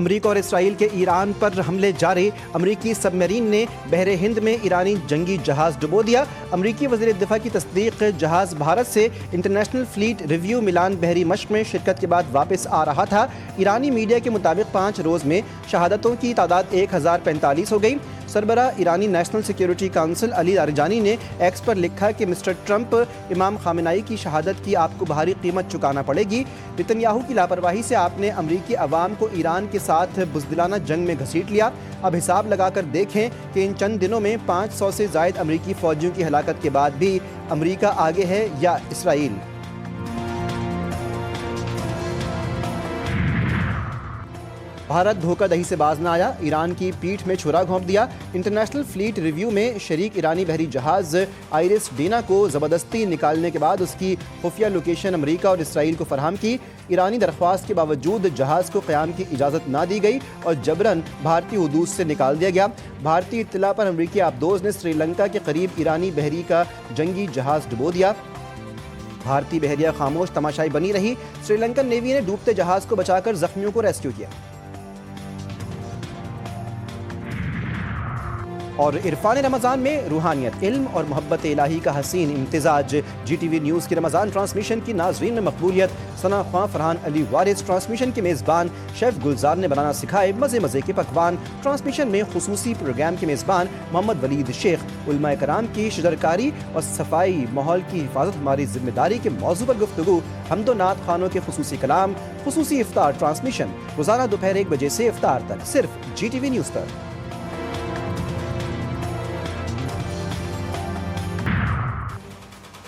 امریکہ اور اسرائیل کے ایران پر حملے جاری، امریکی سب میرین نے بحر ہند میں ایرانی جنگی جہاز ڈبو دیا۔ امریکی وزیر دفاع کی تصدیق، جہاز بھارت سے انٹرنیشنل فلیٹ ریویو ملان بحری مشق میں شرکت کے بعد واپس آ رہا تھا۔ ایرانی میڈیا کے مطابق 5 روز میں شہادتوں کی تعداد 1045 ہو گئی۔ سربراہ ایرانی نیشنل سیکیورٹی کونسل علی لاریجانی نے ایکس پر لکھا کہ مسٹر ٹرمپ، امام خامنائی کی شہادت کی آپ کو بھاری قیمت چکانا پڑے گی۔ نتنیاہو کی لاپرواہی سے آپ نے امریکی عوام کو ایران کے ساتھ بزدلانہ جنگ میں گھسیٹ لیا۔ اب حساب لگا کر دیکھیں کہ ان چند دنوں میں 500 سے زائد امریکی فوجیوں کی ہلاکت کے بعد بھی امریکہ آگے ہے یا اسرائیل۔ بھارت دھوکہ دہی سے باز نہ آیا، ایران کی پیٹھ میں چھرا گھونپ دیا۔ انٹرنیشنل فلیٹ ریویو میں شریک ایرانی بحری جہاز آئرس ڈینا کو زبردستی نکالنے کے بعد اس کی خفیہ لوکیشن امریکہ اور اسرائیل کو فراہم کی۔ ایرانی درخواست کے باوجود جہاز کو قیام کی اجازت نہ دی گئی اور جبراً بھارتی حدود سے نکال دیا گیا۔ بھارتی اطلاع پر امریکی آبدوز نے سری لنکا کے قریب ایرانی بحری کا جنگی جہاز ڈبو دیا۔ بھارتی بحریہ خاموش تماشائی بنی رہی۔ سری لنکن نیوی نے ڈوبتے جہاز کو بچا کر زخمیوں کو ریسکیو کیا۔ اور عرفان رمضان میں روحانیت، علم اور محبت الہی کا حسین امتزاج۔ جی ٹی وی نیوز کی رمضان ٹرانسمیشن کی ناظرین میں مقبولیت۔ ثنا خواں فرحان علی وارث ٹرانسمیشن کے میزبان، شیف گلزار نے بنانا سکھائے مزے مزے کے پکوان۔ ٹرانسمیشن میں خصوصی پروگرام کے میزبان محمد ولید شیخ۔ علماء کرام کی شجرکاری اور صفائی ماحول کی حفاظت ہماری ذمہ داری کے موضوع پر گفتگو۔ حمد و نعت خوانوں کے خصوصی کلام۔ خصوصی افطار ٹرانسمیشن روزانہ دوپہر 1 بجے سے افطار تک، صرف جی ٹی وی نیوز پر۔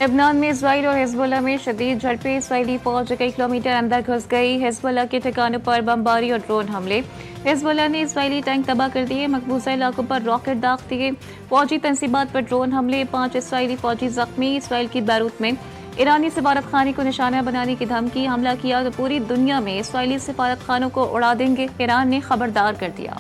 لبنان میں اسرائیل اور حزب اللہ میں شدید جھڑپیں، اسرائیلی فوج کئی کلومیٹر اندر گھس گئی، حزب اللہ کے ٹھکانوں پر بمباری اور ڈرون حملے۔ حزب اللہ نے اسرائیلی ٹینک تباہ کر دیے، مقبوضہ علاقوں پر راکٹ داغ دیے، فوجی تنصیبات پر ڈرون حملے، 5 اسرائیلی فوجی زخمی۔ اسرائیل کی بیروت میں ایرانی سفارت خانے کو نشانہ بنانے کی دھمکی، حملہ کیا تو پوری دنیا میں اسرائیلی سفارت خانوں کو اڑا دیں گے، ایران نے خبردار کر دیا۔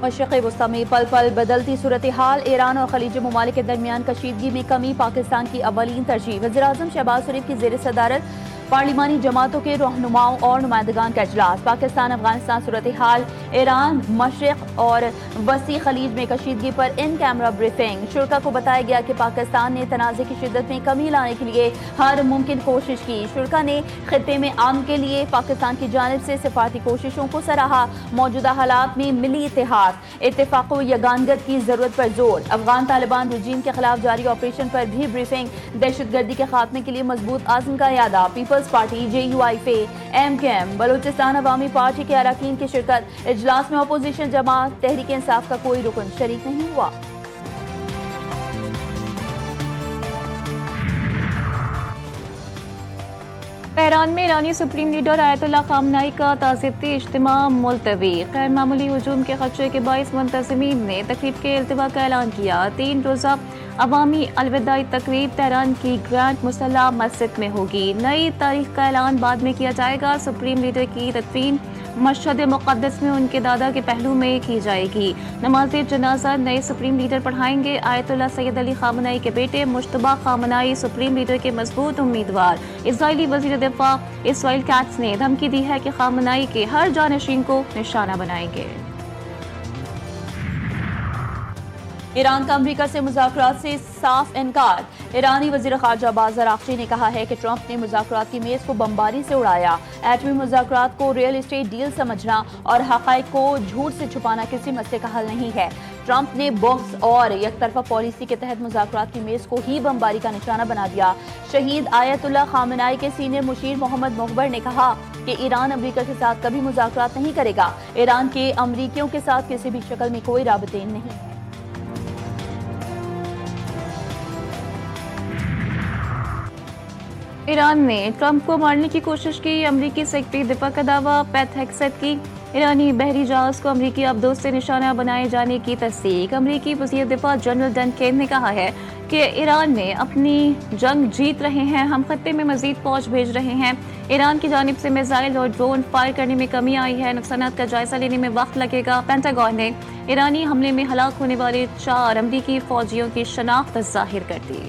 مشرق وسطی میں پل پل بدلتی صورتحال، ایران اور خلیج ممالک کے درمیان کشیدگی میں کمی پاکستان کی اولین ترجیح۔ وزیراعظم شہباز شریف کی زیر صدارت پارلیمانی جماعتوں کے رہنماؤں اور نمائندگان کا اجلاس۔ پاکستان افغانستان صورتحال، ایران، مشرق اور وسطی خلیج میں کشیدگی پر ان کیمرہ بریفنگ۔ شرکا کو بتایا گیا کہ پاکستان نے تنازع کی شدت میں کمی لانے کے لیے ہر ممکن کوشش کی۔ شرکا نے خطے میں امن کے لیے پاکستان کی جانب سے سفارتی کوششوں کو سراہا۔ موجودہ حالات میں ملی اتحاد، اتفاق و یگانگت کی ضرورت پر زور۔ افغان طالبان رجیم کے خلاف جاری آپریشن پر بھی بریفنگ۔ دہشت گردی کے خاتمے کے لیے مضبوط عزم کا اعادہ۔ Peoples Party, J U I F, M Q M, Balochistan Awami Party کے اراکین کی شرکت۔ اجلاس میں اپوزیشن جماعت تحریک انصاف کا کوئی رکن شریک نہیں ہوا۔ تہران میں ایرانی سپریم لیڈر آیت اللہ خامنائی کا تعزیتی اجتماع ملتوی۔ غیر معمولی ہجوم کے خدشے کے باعث منتظمین نے تقریب کے التوا کا اعلان کیا۔ 3 روزہ عوامی الوداعی تقریب تہران کی گرینڈ مسلح مسجد میں ہوگی۔ نئی تاریخ کا اعلان بعد میں کیا جائے گا۔ سپریم لیڈر کی تدفین مشہد مقدس میں ان کے دادا کے پہلو میں کی جائے گی۔ نماز جنازہ نئے سپریم لیڈر پڑھائیں گے۔ آیت اللہ سید علی خامنائی کے بیٹے مجتبی خامنائی سپریم لیڈر کے مضبوط امیدوار۔ اسرائیلی وزیر دفاع اسرائیل کیٹس نے دھمکی دی ہے کہ خامنائی کے ہر جانشین کو نشانہ بنائیں گے۔ ایران کا امریکہ سے مذاکرات سے صاف انکار۔ ایرانی وزیر خارجہ عباس اراغچی نے کہا ہے کہ ٹرمپ نے مذاکرات کی میز کو بمباری سے اڑایا۔ ایٹمی مذاکرات کو ریئل اسٹیٹ ڈیل سمجھنا اور حقائق کو جھوٹ سے چھپانا کسی مسئلے کا حل نہیں ہے۔ ٹرمپ نے بغض اور یک طرفہ پالیسی کے تحت مذاکرات کی میز کو ہی بمباری کا نشانہ بنا دیا۔ شہید آیت اللہ خامنائی کے سینئر مشیر محمد مخبر نے کہا کہ ایران امریکہ کے ساتھ کبھی مذاکرات نہیں کرے گا۔ ایران کے امریکیوں کے ساتھ کسی بھی شکل میں کوئی رابطے نہیں۔ ایران نے ٹرمپ کو مارنے کی کوشش کی، امریکی سیکرٹری دفاع کا دعویٰ۔ پیٹ ہیگسیت کی ایرانی بحری جہاز کو امریکی آبدوز سے نشانہ بنائے جانے کی تصدیق۔ امریکی وزیر دفاع جنرل ڈن کین نے کہا ہے کہ ایران میں اپنی جنگ جیت رہے ہیں، ہم خطے میں مزید فوج بھیج رہے ہیں۔ ایران کی جانب سے میزائل اور ڈرون فائر کرنے میں کمی آئی ہے، نقصانات کا جائزہ لینے میں وقت لگے گا۔ پینٹاگون نے ایرانی حملے میں ہلاک ہونے والے 4 امریکی فوجیوں کی شناخت ظاہر کر دی۔